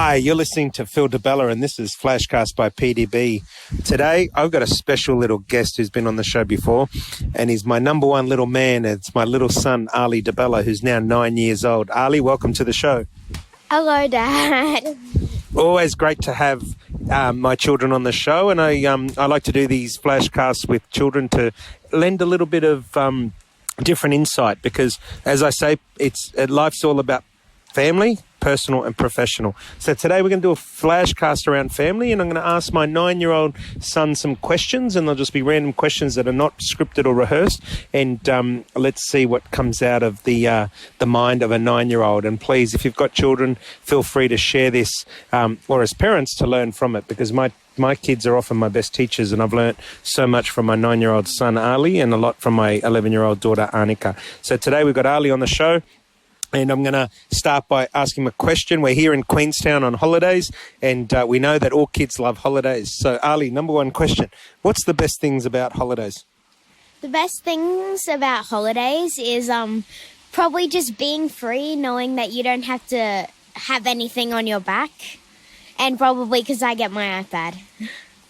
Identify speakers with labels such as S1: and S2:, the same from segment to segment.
S1: Hi, you're listening to Arlee Di Bella, and this is FlashCast by PDB. Today, I've got a special little guest who's been on the show before, and he's my number one little man. It's my little son, Arlee Di Bella, who's now 9 years old. Arlee, welcome to the show.
S2: Hello, Dad.
S1: Always great to have my children on the show, and I like to do these flashcasts with children to lend a little bit of different insight because, as I say, life's all about family, personal and professional. So today we're going to do a flashcast around family, and I'm going to ask my 9-year-old son some questions, and they'll just be random questions that are not scripted or rehearsed, and let's see what comes out of the mind of a 9-year-old. And please, if you've got children, feel free to share this, or as parents to learn from it, because my kids are often my best teachers, and I've learnt so much from my 9-year-old son, Arlee, and a lot from my 11-year-old daughter, Annika. So today we've got Arlee on the show, and I'm going to start by asking him a question. We're here in Queenstown on holidays, and we know that all kids love holidays. So, Arlee, number one question. What's the best things about holidays?
S2: The best things about holidays is probably just being free, knowing that you don't have to have anything on your back, and probably because I get my iPad.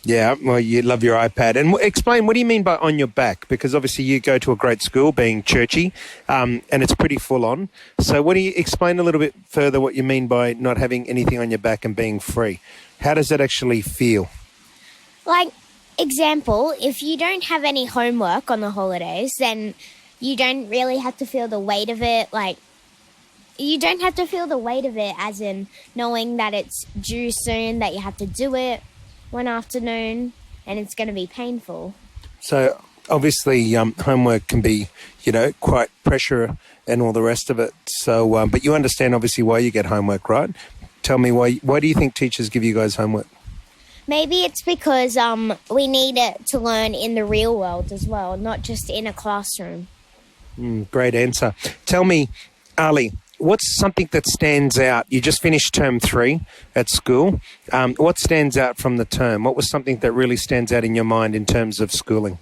S2: Yeah,
S1: well, you love your iPad. And explain, what do you mean by on your back? Because obviously you go to a great school, being churchy, and it's pretty full on. So explain a little bit further what you mean by not having anything on your back and being free. How does that actually feel?
S2: Like, example, if you don't have any homework on the holidays, then you don't really have to feel the weight of it. Like, you don't have to feel the weight of it as in knowing that it's due soon, that you have to do it one afternoon, and it's going to be painful.
S1: So obviously homework can be, quite pressure and all the rest of it. So, but you understand obviously why you get homework, right? Tell me why do you think teachers give you guys homework?
S2: Maybe it's because we need it to learn in the real world as well, not just in a classroom.
S1: Great answer. Tell me, Arlee, what's something that stands out? You just finished term 3 at school. What stands out from the term? What was something that really stands out in your mind in terms of schooling?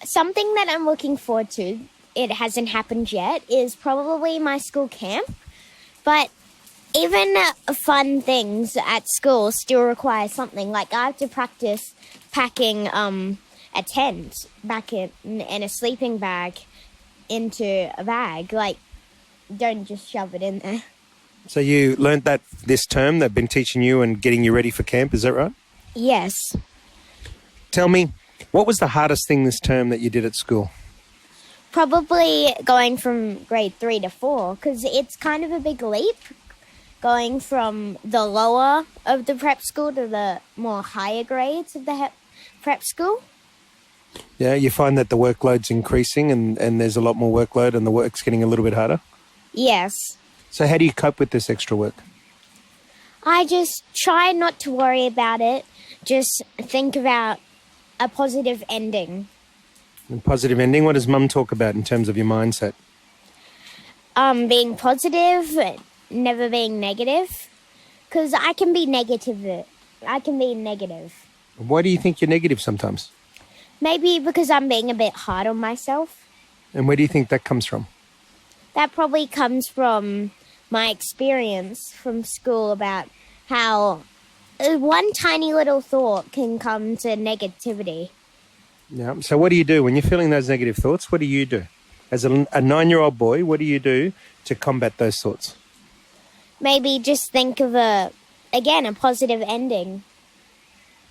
S2: Something that I'm looking forward to, it hasn't happened yet, is probably my school camp. But even fun things at school still require something. Like I have to practice packing a tent back in a sleeping bag into a bag. Like, don't just shove it in there.
S1: So you learned that this term, they've been teaching you and getting you ready for camp, is that right?
S2: Yes.
S1: Tell me, what was the hardest thing this term that you did at school?
S2: Probably going from grade 3 to 4, because it's kind of a big leap, going from the lower of the prep school to the more higher grades of the prep school.
S1: Yeah, you find that the workload's increasing and there's a lot more workload and the work's getting a little bit harder?
S2: Yes.
S1: So how do you cope with this extra work?
S2: I just try not to worry about it. Just think about a positive ending.
S1: A positive ending? What does Mum talk about in terms of your mindset?
S2: Being positive, never being negative. Because I can be negative.
S1: Why do you think you're negative sometimes?
S2: Maybe because I'm being a bit hard on myself.
S1: And where do you think that comes from?
S2: That probably comes from my experience from school about how one tiny little thought can come to negativity.
S1: Yeah. So what do you do when you're feeling those negative thoughts? What do you do? As a 9-year-old boy, what do you do to combat those thoughts?
S2: Maybe just think of a positive ending.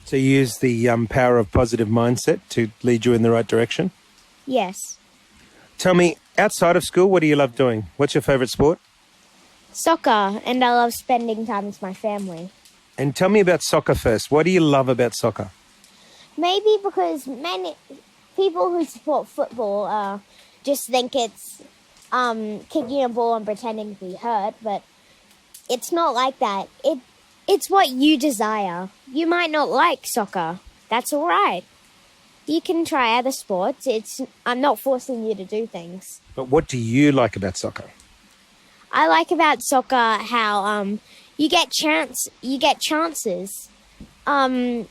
S1: So you use the power of positive mindset to lead you in the right direction?
S2: Yes.
S1: Tell me, outside of school, what do you love doing? What's your favourite sport?
S2: Soccer, and I love spending time with my family.
S1: And tell me about soccer first. What do you love about soccer?
S2: Maybe because many people who support football just think it's kicking a ball and pretending to be hurt, but it's not like that. It's what you desire. You might not like soccer. That's all right. You can try other sports. I'm not forcing you to do things.
S1: But what do you like about soccer?
S2: I like about soccer how you get chances. That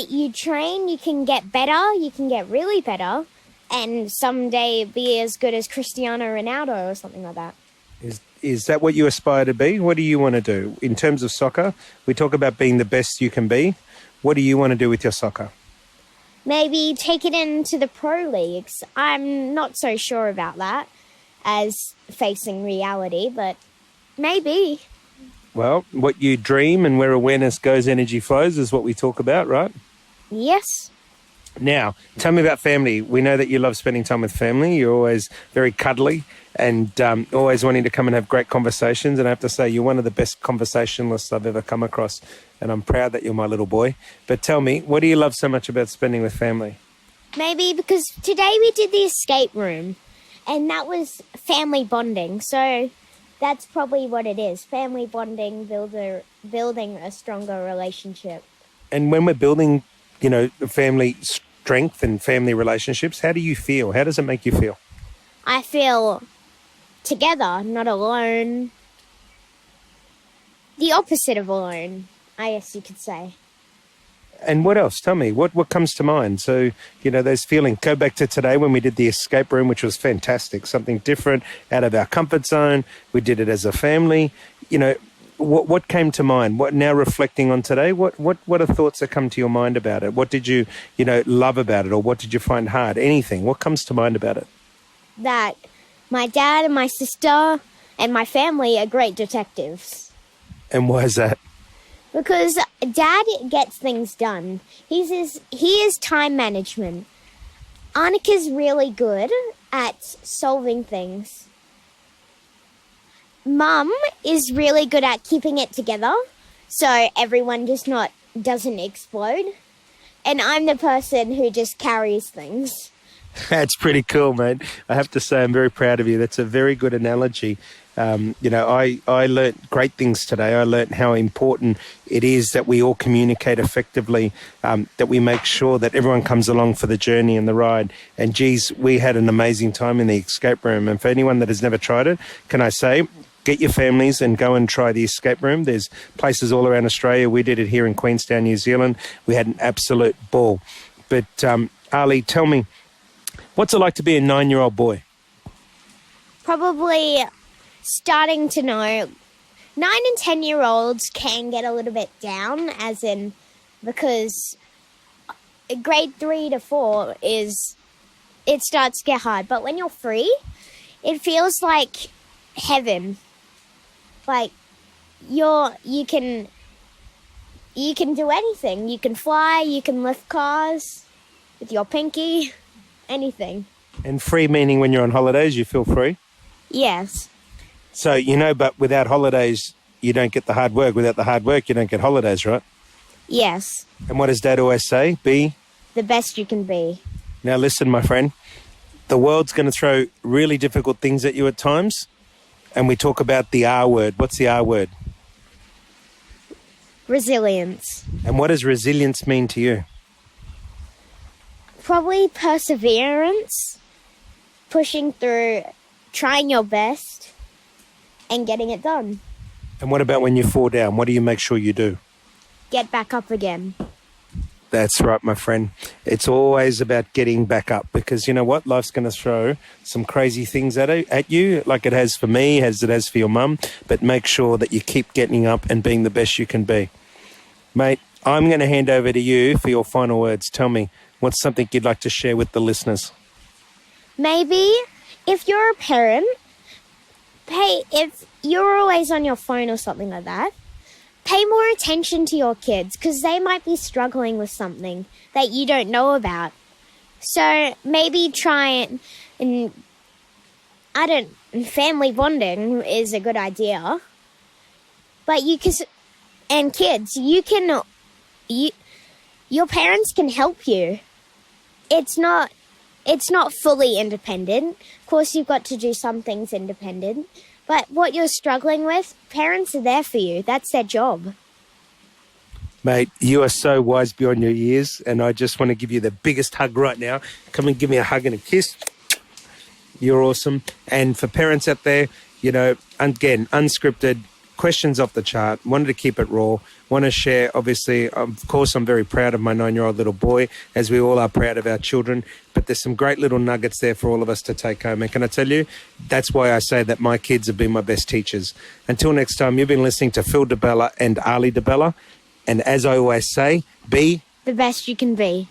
S2: you train, you can get better. You can get really better, and someday be as good as Cristiano Ronaldo or something like that.
S1: Is that what you aspire to be? What do you want to do? In terms of soccer, we talk about being the best you can be. What do you want to do with your soccer?
S2: Maybe take it into the pro leagues. I'm not so sure about that as facing reality, but maybe.
S1: Well, what you dream and where awareness goes, energy flows is what we talk about, right?
S2: Yes.
S1: Now, tell me about family. We know that you love spending time with family. You're always very cuddly and always wanting to come and have great conversations. And I have to say, you're one of the best conversationalists I've ever come across. And I'm proud that you're my little boy. But tell me, what do you love so much about spending with family?
S2: Maybe because today we did the escape room, and that was family bonding. So that's probably what it is. Family bonding, building a stronger relationship.
S1: And when we're building, family strength and family relationships, how do you feel? How does it make you feel?
S2: I feel together, not alone. The opposite of alone, I guess you could say.
S1: And what else? Tell me, what comes to mind? So, those feelings. Go back to today when we did the escape room, which was fantastic. Something different, out of our comfort zone. We did it as a family. What came to mind? What, now reflecting on today, what are thoughts that come to your mind about it? What did you, love about it, or what did you find hard? Anything. What comes to mind about it?
S2: That my dad and my sister and my family are great detectives.
S1: And why is that?
S2: Because Dad gets things done. He is time management. Annika's really good at solving things. Mum is really good at keeping it together, so everyone doesn't explode. And I'm the person who just carries things.
S1: That's pretty cool, mate. I have to say I'm very proud of you. That's a very good analogy. I learnt great things today. I learnt how important it is that we all communicate effectively, that we make sure that everyone comes along for the journey and the ride. And geez, we had an amazing time in the escape room. And for anyone that has never tried it, can I say, get your families and go and try the escape room. There's places all around Australia. We did it here in Queenstown, New Zealand. We had an absolute ball. But Arlee, tell me, what's it like to be a 9-year-old boy?
S2: Probably starting to know 9 and 10-year-olds can get a little bit down, because grade 3 to 4 it starts to get hard. But when you're free, it feels like heaven. Like you can do anything. You can fly, you can lift cars with your pinky, anything.
S1: And free meaning when you're on holidays, you feel free?
S2: Yes.
S1: So, but without holidays, you don't get the hard work. Without the hard work, you don't get holidays, right?
S2: Yes.
S1: And what does Dad always say? Be
S2: the best you can be.
S1: Now listen, my friend, the world's going to throw really difficult things at you at times. And we talk about the R word. What's the R word?
S2: Resilience.
S1: And what does resilience mean to you?
S2: Probably perseverance, pushing through, trying your best, and getting it done.
S1: And what about when you fall down? What do you make sure you do?
S2: Get back up again.
S1: That's right, my friend. It's always about getting back up, because you know what? Life's going to throw some crazy things at you, like it has for me, as it has for your mum. But make sure that you keep getting up and being the best you can be. Mate, I'm going to hand over to you for your final words. Tell me, what's something you'd like to share with the listeners?
S2: Maybe if you're a parent, if you're always on your phone or something like that, pay more attention to your kids, because they might be struggling with something that you don't know about. So maybe try family bonding is a good idea. But your parents can help you. It's not fully independent. Of course, you've got to do some things independent. But what you're struggling with, parents are there for you. That's their job.
S1: Mate, you are so wise beyond your years, and I just want to give you the biggest hug right now. Come and give me a hug and a kiss. You're awesome. And for parents out there, again, unscripted, questions off the chart, wanted to keep it raw, want to share, obviously, of course, I'm very proud of my 9-year-old little boy, as we all are proud of our children. But there's some great little nuggets there for all of us to take home. And can I tell you, that's why I say that my kids have been my best teachers. Until next time, you've been listening to Phil Di Bella and Arlee Di Bella. And as I always say, be
S2: The best you can be.